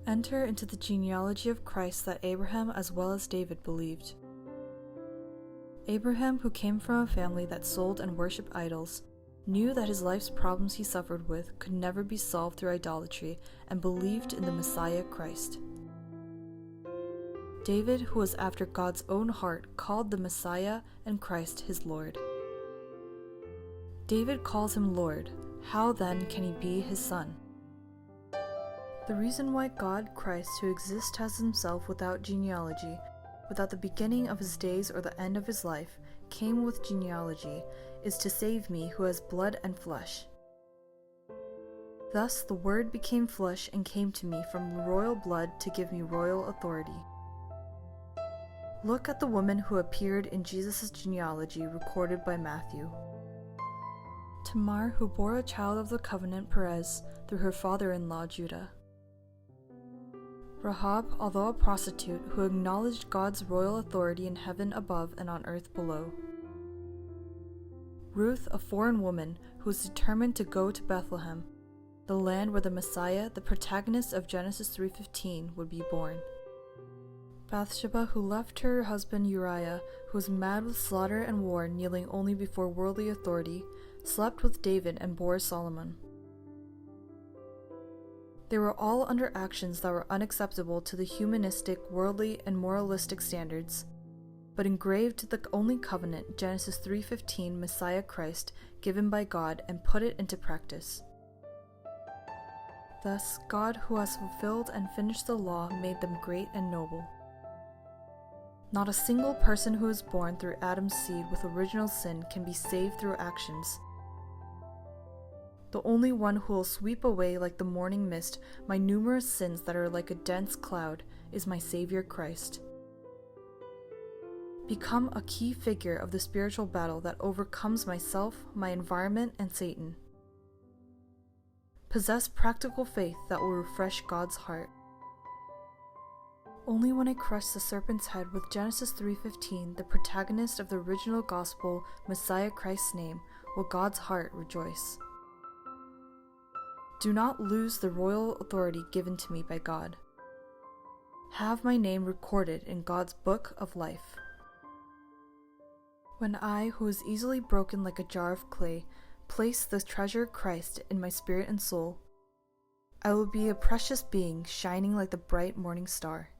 Enter into the genealogy of Christ that Abraham as well as David believed. Abraham, who came from a family that sold and worshipped idols, knew that his life's problems he suffered with could never be solved through idolatry and believed in the Messiah Christ. David, who was after God's own heart, called the Messiah and Christ his Lord. David calls him Lord. How then can he be his son? The reason why God, Christ, who exists as himself without genealogy, without the beginning of his days or the end of his life, came with genealogy, is to save me who has blood and flesh. Thus the Word became flesh and came to me from royal blood to give me royal authority. Look at the woman who appeared in Jesus' genealogy recorded by Matthew. Tamar, who bore a child of the covenant Perez through her father-in-law Judah. Rahab, although a prostitute, who acknowledged God's royal authority in heaven above and on earth below. Ruth, a foreign woman, who was determined to go to Bethlehem, the land where the Messiah, the protagonist of Genesis 3:15, would be born. Bathsheba, who left her husband Uriah, who was mad with slaughter and war, kneeling only before worldly authority, slept with David and bore Solomon. They were all under actions that were unacceptable to the humanistic, worldly, and moralistic standards, but engraved to the only covenant, Genesis 3:15, Messiah Christ, given by God, and put it into practice. Thus, God, who has fulfilled and finished the law, made them great and noble. Not a single person who is born through Adam's seed with original sin can be saved through actions. The only one who will sweep away like the morning mist my numerous sins that are like a dense cloud is my Savior Christ. Become a key figure of the spiritual battle that overcomes myself, my environment, and Satan. Possess practical faith that will refresh God's heart. Only when I crush the serpent's head with Genesis 3:15, the protagonist of the original gospel, Messiah Christ's name, will God's heart rejoice. Do not lose the royal authority given to me by God. Have my name recorded in God's book of life. When I, who is easily broken like a jar of clay, place the treasure Christ in my spirit and soul, I will be a precious being shining like the bright morning star.